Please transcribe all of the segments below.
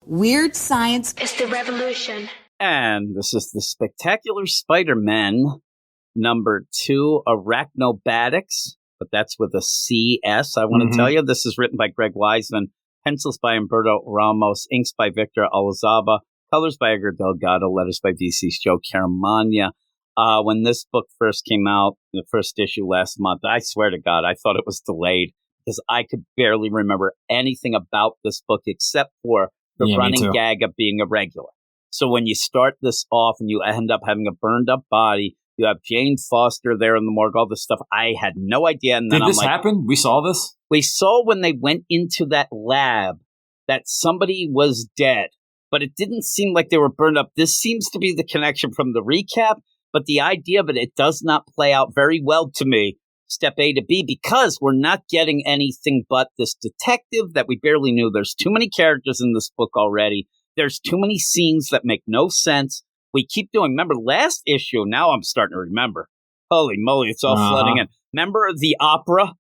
Weird science is the revolution. And this is the Spectacular Spider-Man #2, Arachnobatics, but that's with a CS. I want to tell you, this is written by Greg Weisman, pencils by Humberto Ramos, inks by Victor Olazaba, colors by Edgar Delgado, letters by VC's Joe Caramagna. When this book first came out, the first issue last month, I swear to God, I thought it was delayed because I could barely remember anything about this book except for the running gag of being a regular. So when you start this off and you end up having a burned up body, you have Jane Foster there in the morgue, all this stuff. I had no idea. And then Did this happen? We saw this? We saw when they went into that lab that somebody was dead, but it didn't seem like they were burned up. This seems to be the connection from the recap, but the idea of it does not play out very well to me, step A to B, because we're not getting anything but this detective that we barely knew. There's too many characters in this book already. There's too many scenes that make no sense. We keep doing, remember last issue, now I'm starting to remember. Holy moly, it's all flooding in. Remember the opera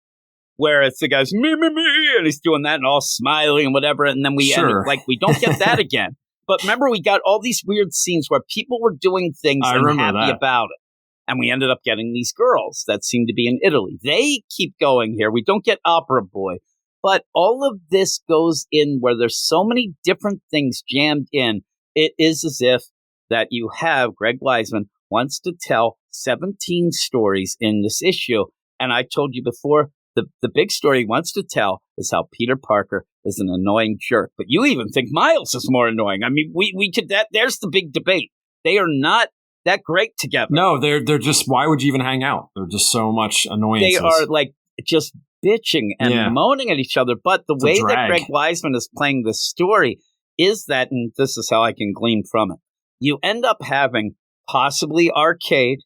where it's the guy's me, and he's doing that and all smiling and whatever, and then we end up, like, we don't get that again. But remember, we got all these weird scenes where people were doing things and happy about it. And we ended up getting these girls that seem to be in Italy. They keep going here. We don't get Opera Boy. But all of this goes in where there's so many different things jammed in. It is as if that you have Greg Weisman wants to tell 17 stories in this issue. And I told you before, the big story he wants to tell is how Peter Parker is an annoying jerk. But you even think Miles is more annoying. I mean, we could, there's the big debate. They are not that great together. No, they're just, why would you even hang out? They're just so much annoyances. They are like just bitching and moaning at each other. But the way that Greg Weisman is playing this story is that, and this is how I can glean from it, you end up having possibly Arcade,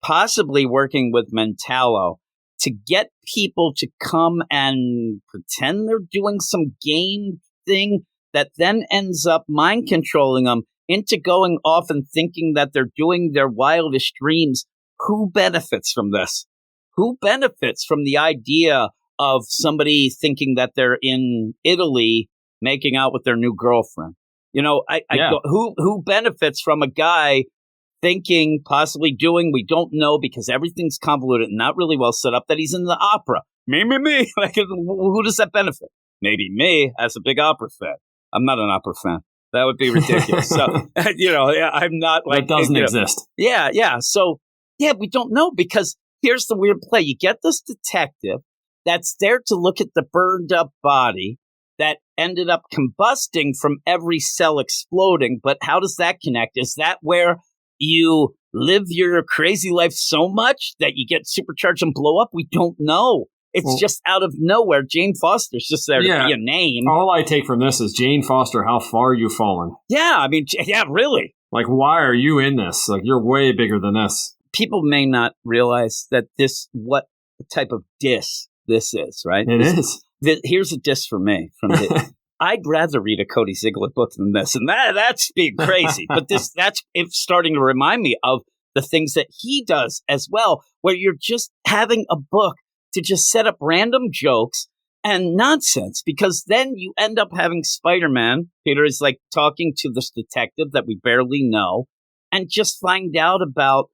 possibly working with Mentallo to get people to come and pretend they're doing some game thing that then ends up mind controlling them into going off and thinking that they're doing their wildest dreams. Who benefits from this? Who benefits from the idea of somebody thinking that they're in Italy making out with their new girlfriend? You know, who benefits from a guy thinking, possibly doing, we don't know because everything's convoluted and not really well set up, that he's in the opera? Me. Like, who does that benefit? Maybe me as a big opera fan. I'm not an opera fan. That would be ridiculous. So, I'm not like... It doesn't exist. Yeah. So, we don't know because here's the weird play. You get this detective that's there to look at the burned up body that ended up combusting from every cell exploding. But how does that connect? Is that where you live your crazy life so much that you get supercharged and blow up? We don't know. It's just out of nowhere. Jane Foster's just there to be a name. All I take from this is, Jane Foster, how far you've fallen. Yeah, I mean, really. Like, why are you in this? Like, you're way bigger than this. People may not realize that what type of diss this is, right? It is. Here's a diss for me. I'd rather read a Cody Ziegler book than this, and that's being crazy. But it's starting to remind me of the things that he does as well, where you're just having a book to just set up random jokes and nonsense, because then you end up having Spider-Man. Peter is like talking to this detective that we barely know and just find out about,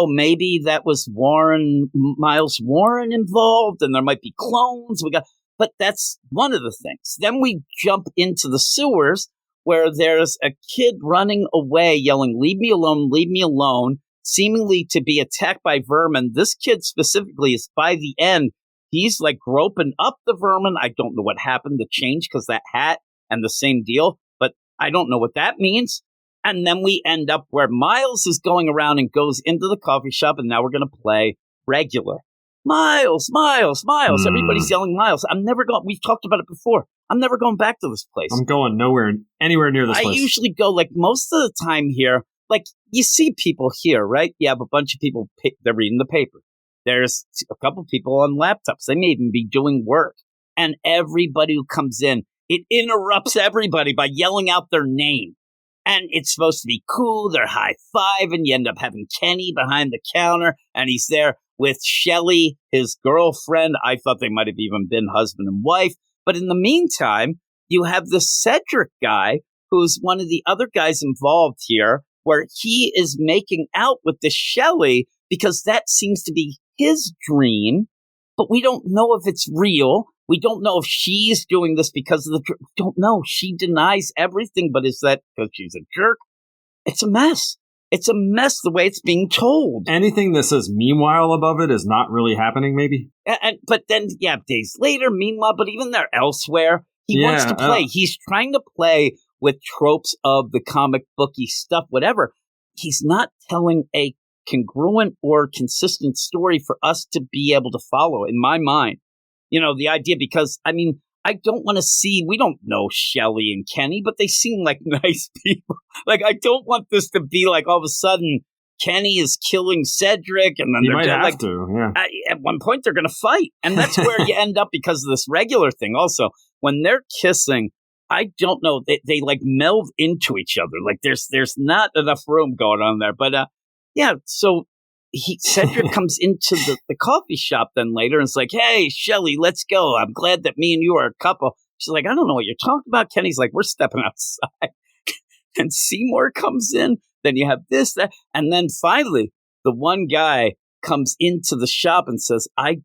maybe that was Miles Warren involved and there might be clones. But that's one of the things. Then we jump into the sewers where there's a kid running away yelling, leave me alone, seemingly to be attacked by vermin. This kid specifically is, by the end, he's like groping up the vermin. I don't know what happened to change because that hat and the same deal, but I don't know what that means. And then we end up where Miles is going around and goes into the coffee shop, and now we're going to play regular. Miles. Everybody's yelling Miles. I'm never going. We've talked about it before. I'm never going back to this place. I'm going anywhere near this place. I usually go, like, most of the time here. Like, you see people here, right? You have a bunch of people, they're reading the paper. There's a couple people on laptops. They may even be doing work. And everybody who comes in, it interrupts everybody by yelling out their name. And it's supposed to be cool. They're high-fiving. You end up having Kenny behind the counter, and he's there with Shelley, his girlfriend. I thought they might have even been husband and wife. But in the meantime, you have the Cedric guy who's one of the other guys involved here, where he is making out with the Shelley because that seems to be his dream, but we don't know if it's real. We don't know if she's doing this because of the jerk. Don't know. She denies everything, but is that because she's a jerk? It's a mess. It's a mess the way it's being told. Anything that says meanwhile above it is not really happening, maybe? But then, days later, meanwhile, but even there elsewhere, he wants to play. He's trying to play with tropes of the comic booky stuff, whatever. He's not telling a congruent or consistent story for us to be able to follow, in my mind. The idea, because, I don't want to see, we don't know Shelley and Kenny, but they seem like nice people. Like, I don't want this to be like all of a sudden Kenny is killing Cedric, and then at one point they're going to fight. And that's where you end up because of this regular thing. Also, when they're kissing, I don't know, they like meld into each other. Like there's not enough room going on there. But so Cedric comes into the coffee shop then later and is like, hey, Shelley, let's go. I'm glad that me and you are a couple. She's like, I don't know what you're talking about. Kenny's like, we're stepping outside. And Seymour comes in. Then you have this, that. And then finally, the one guy comes into the shop and says, I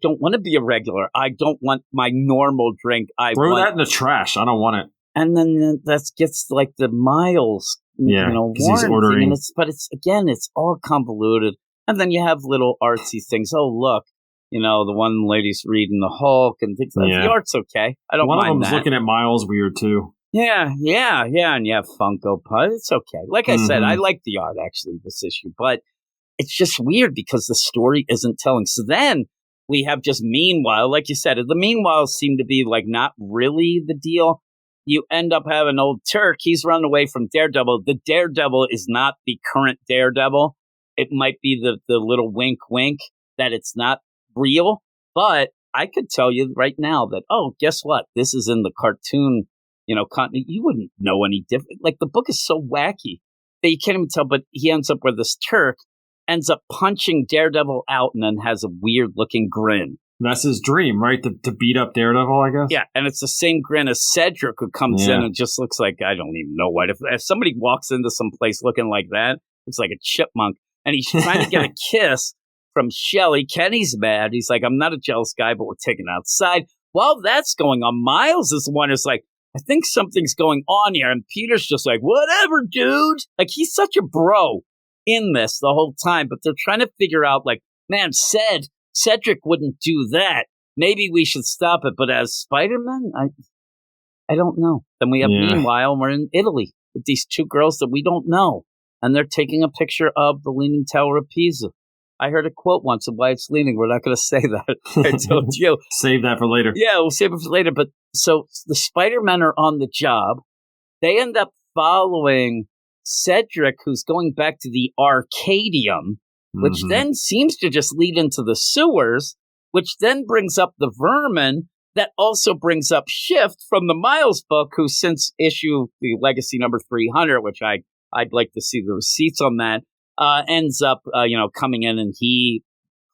don't want to be a regular. I don't want my normal drink. Throw that in the trash. I don't want it. And then that gets like the Miles, he's ordering. It's all convoluted. And then you have little artsy things. Oh, look, the one lady's reading the Hulk and things like that. The art's okay. I don't mind that. One of them's looking at Miles weird, too. Yeah. And you have Funko Pop. It's okay. Like I said, I like the art, actually, this issue. But it's just weird because the story isn't telling. So then we have just meanwhile, like you said, the meanwhile seem to be like not really the deal. You end up having old Turk. He's run away from Daredevil. The Daredevil is not the current Daredevil. It might be the little wink that it's not real. But I could tell you right now that, guess what? This is in the cartoon, continuity. You wouldn't know any different. Like, the book is so wacky that you can't even tell. But he ends up where this Turk ends up punching Daredevil out and then has a weird looking grin. That's his dream, right? To beat up Daredevil, I guess? Yeah, and it's the same grin as Cedric, who comes in and just looks like, I don't even know what. If somebody walks into some place looking like that, it's like a chipmunk. And he's trying to get a kiss from Shelley. Kenny's mad. He's like, I'm not a jealous guy, but we're taken outside. While that's going on, Miles is the one who's like, I think something's going on here. And Peter's just like, whatever, dude. Like, he's such a bro in this the whole time. But they're trying to figure out, like, man, Cedric wouldn't do that. Maybe we should stop it. But as Spider-Man, I don't know. Then we have meanwhile, we're in Italy with these two girls that we don't know. And they're taking a picture of the Leaning Tower of Pisa. I heard a quote once of why it's leaning. We're not going to say that. I told you. Save that for later. Yeah, we'll save it for later. But so the Spider-Men are on the job. They end up following Cedric, who's going back to the Arcadium, which then seems to just lead into the sewers, which then brings up the Vermin. That also brings up Shift from the Miles book, who since issue the Legacy number 300, which I'd like to see the receipts on that, ends up, coming in, and he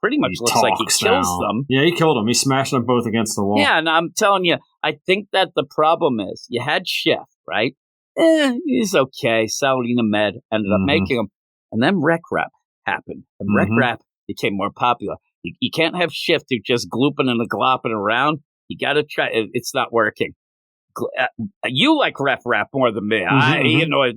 pretty much looks like he kills them. Yeah, he killed them. He smashed them both against the wall. Yeah, and I'm telling you, I think that the problem is you had Shift, right? He's okay. Salina Med ended up making him. And then Rec Rap happened. And Rec Rap became more popular. You can't have Shift who just glooping and glopping around. You got to try. It's not working. You like Ref Rap more than me.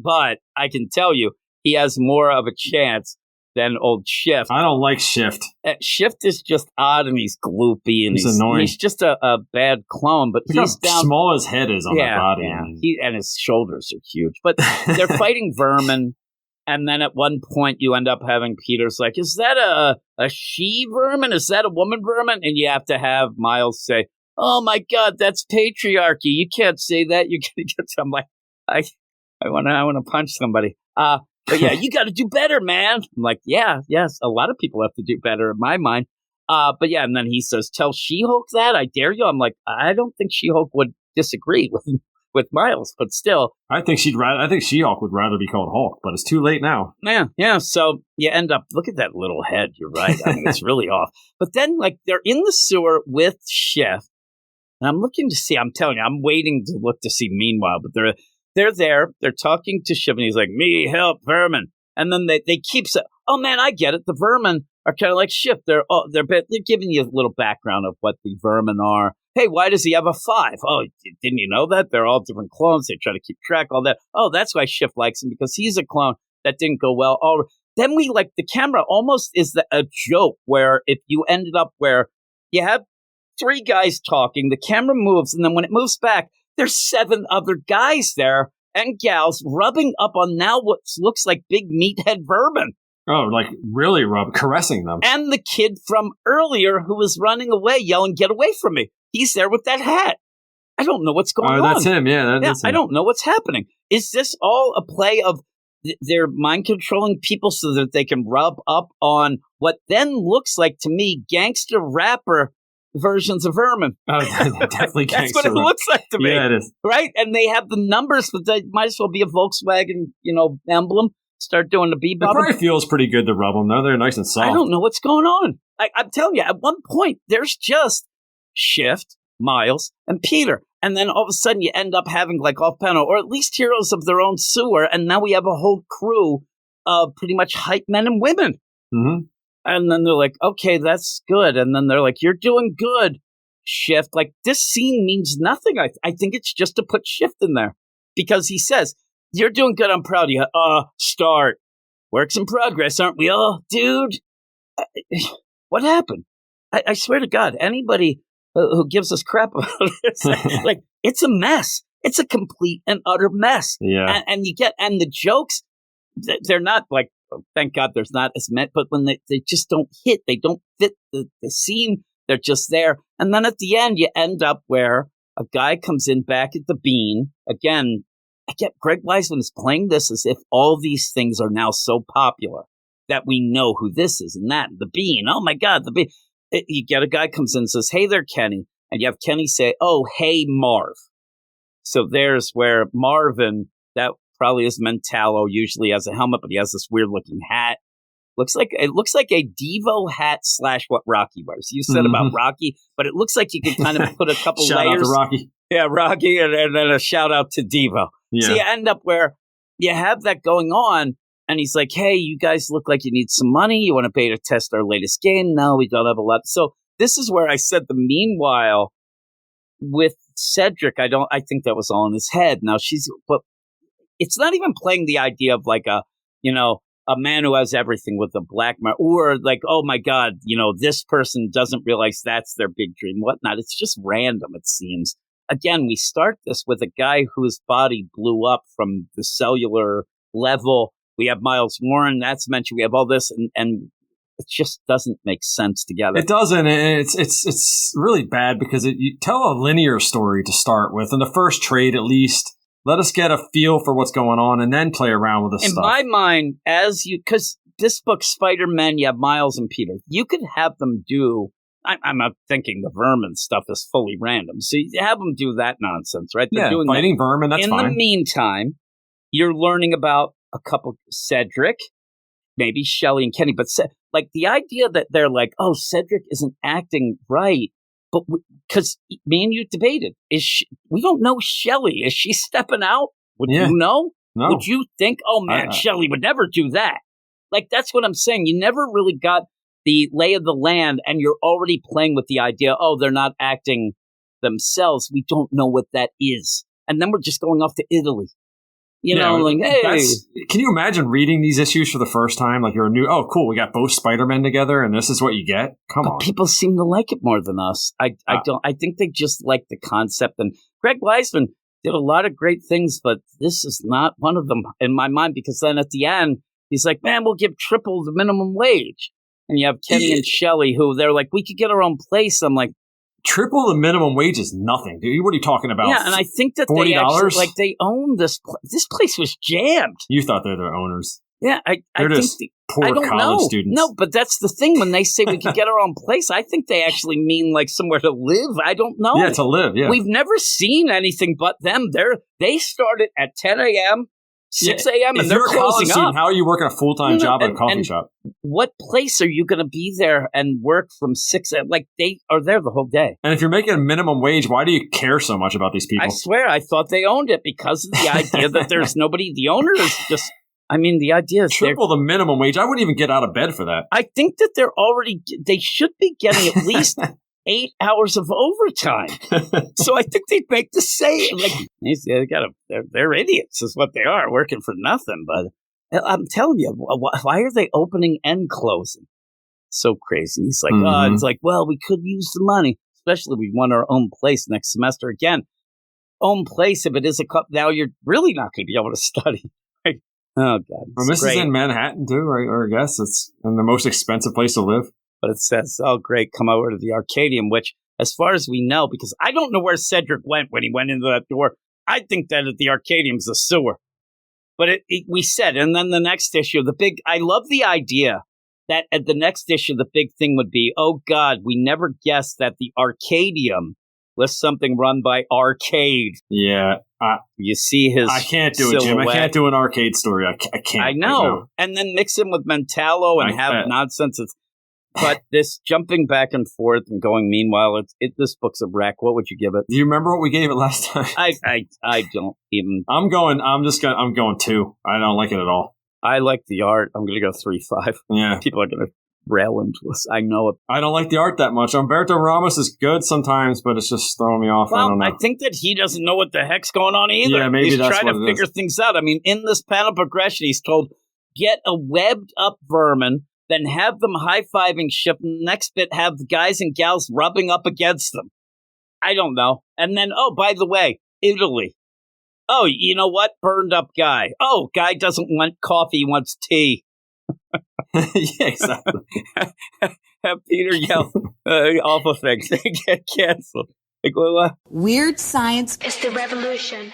But I can tell you, he has more of a chance than old Shift. I don't like Shift. Shift is just odd, and he's gloopy, and he's annoying. He's just a bad clone. But he's down. Small his head is on the body, and his shoulders are huge. But they're fighting Vermin, and then at one point you end up having Peter's like, "Is that a she Vermin? Is that a woman Vermin?" And you have to have Miles say, "Oh my God, that's patriarchy. You can't say that. You're gonna get some." Like, I want to punch somebody. But yeah, you got to do better, man. I'm like, yes, a lot of people have to do better in my mind. But yeah, and then he says, "Tell She-Hulk that, I dare you." I'm like, I don't think She-Hulk would disagree with Miles, but still, I think She-Hulk would rather be called Hulk, but it's too late now. Yeah. So you end up, look at that little head. You're right. I mean, it's really off. But then, like, they're in the sewer with Shift. And I'm looking to see, I'm telling you, I'm waiting to look to see meanwhile, but they're there. They're talking to Shiv, and he's like, "Me help vermin." And then they keep saying, "Oh man, I get it. The vermin are kind of like Shiv. They're giving you a little background of what the vermin are. Hey, why does he have a 5? Oh, didn't you know that? They're all different clones. They try to keep track all that. Oh, that's why Shiv likes him, because he's a clone. That didn't go well. Oh, then we like the camera almost is a joke where if you ended up where you have 3 guys talking, the camera moves, and then when it moves back, there's 7 other guys there and gals rubbing up on now what looks like big meathead vermin. Oh, like really caressing them. And the kid from earlier who was running away yelling, "Get away from me." He's there with that hat. I don't know what's going on. That's him, yeah. That's him. I don't know what's happening. Is this all a play of they're mind controlling people so that they can rub up on what then looks like to me gangster rapper versions of vermin? Oh, definitely gangster. That's what it looks like to me. Yeah, it is. Right? And they have the numbers, but they might as well be a Volkswagen, emblem. Start doing the bebop. It probably feels pretty good to rub them, though. They're nice and soft. I don't know what's going on. I'm telling you, at one point, there's just Shiv, Miles, and Peter. And then all of a sudden you end up having like off-panel, or at least heroes of their own sewer, and now we have a whole crew of pretty much hype men and women. Mm-hmm. And then they're like, okay, that's good. And then they're like, you're doing good, Shiv. Like, this scene means nothing. I think it's just to put Shiv in there. Because he says, you're doing good, I'm proud of you. Start. Works in progress, aren't we all? Dude, what happened? I swear to God, anybody who gives us crap about it, like, it's a mess. It's a complete and utter mess. Yeah. And the jokes, they're not like, thank God there's not as many, but when they just don't hit, they don't fit the scene, they're just there. And then at the end, you end up where a guy comes in back at the bean. Again, Greg Weisman is playing this as if all these things are now so popular that we know who this is and that. The bean, oh my God, the bean. You get a guy comes in and says, "Hey there, Kenny." And you have Kenny say, "Oh, hey, Marv." So there's where Marvin, that probably is Mentallo, usually has a helmet, but he has this weird looking hat. It looks like a Devo hat / what Rocky wears. You said about Rocky, but it looks like you could kind of put a couple shout layers. Shout out to Rocky. Yeah, Rocky, and then a shout out to Devo. Yeah. So you end up where you have that going on, and he's like, "Hey, you guys look like you need some money. You want to pay to test our latest game?" No, we don't have a lot. So this is where I said the meanwhile with Cedric, I think that was all in his head. Now but it's not even playing the idea of like a man who has everything with a black mark, or like, oh my God, this person doesn't realize that's their big dream, whatnot. It's just random, it seems. Again, we start this with a guy whose body blew up from the cellular level. We have Miles Warren, that's mentioned. We have all this, and it just doesn't make sense together. It doesn't. It's really bad because you tell a linear story to start with. In the first trade, at least, let us get a feel for what's going on and then play around with this stuff. In my mind, because this book, Spider-Man, you have Miles and Peter. You could have them do, I'm not thinking the vermin stuff is fully random. So you have them do that nonsense, right? They're doing fighting vermin, that's fine. In the meantime, you're learning about a couple, Cedric, maybe Shelley and Kenny, but like the idea that they're like, oh, Cedric isn't acting right, but because me and you debated, we don't know Shelley. Is she stepping out? Would you know? No. Would you think, oh man, Shelley would never do that? Like, that's what I'm saying. You never really got the lay of the land, and you're already playing with the idea, oh, they're not acting themselves. We don't know what that is. And then we're just going off to Italy. Like, hey. Can you imagine reading these issues for the first time? Like, you're oh, cool, we got both Spider-Men together, and this is what you get? Come on. People seem to like it more than us. I think they just like the concept. And Greg Weisman did a lot of great things, but this is not one of them in my mind, because then at the end, he's like, man, we'll give triple the minimum wage. And you have Kenny and Shelley, who they're like, we could get our own place. I'm like, triple the minimum wage is nothing, dude. What are you talking about? Yeah, and I think that $40? they actually, they own this. This place was jammed. You thought they're their owners. Yeah, they're just poor college students. No, but that's the thing. When they say we could get our own place, I think they actually mean like somewhere to live. I don't know. Yeah, to live, yeah. We've never seen anything but them. They started at 10 a.m. 6 a.m. and if they're you're a college closing student, up. how are you working a full-time job at a coffee shop? What place are you going to be there and work from 6 a.m.? Like, they are there the whole day. And if you're making a minimum wage, why do you care so much about these people? I swear, I thought they owned it because of the idea that there's nobody. The owner is just, I mean, the idea is triple the minimum wage. I wouldn't even get out of bed for that. I think that they should be getting at least 8 hours of overtime. So I think they'd make the same. Like, they're idiots is what they are, working for nothing. But I'm telling you, why are they opening and closing? So crazy. He's like, it's like, well, we could use the money, especially we want our own place next semester again. Own place, if it is a cup, now you're really not going to be able to study. Right? Oh, God. Well, this is in Manhattan, too, right? Or I guess it's in the most expensive place to live. But it says, oh, great, come over to the Arcadium, which, as far as we know, because I don't know where Cedric went when he went into that door. I think that at the Arcadium's a sewer. But we said, and then the next issue, I love the idea that at the next issue, the big thing would be, oh, God, we never guessed that the Arcadium was something run by Arcade. Yeah. You see his I can't do silhouette. it, Jim. I can't do an Arcade story. I can't. I know. Right now. And then mix him with Mentallo and have nonsense. But this jumping back and forth and going, meanwhile, this book's a wreck. What would you give it? Do you remember what we gave it last time? I don't even. I'm going 2. I don't like it at all. I like the art. I'm going to go 3.5. Yeah. People are going to rail into us. I know it. I don't like the art that much. Umberto Ramos is good sometimes, but it's just throwing me off. Well, I don't know. I think that he doesn't know what the heck's going on either. Yeah, maybe he's that's trying to figure things out. I mean, in this panel progression, he's told, get a webbed up vermin, then have them high-fiving ship, and the next bit have the guys and gals rubbing up against them. I don't know. And then, oh, by the way, Italy. Oh, you know what? Burned up guy. Oh, guy doesn't want coffee, he wants tea. Yeah, exactly. Have Peter yell awful things. Get canceled. Like, what? Weird science is the revolution.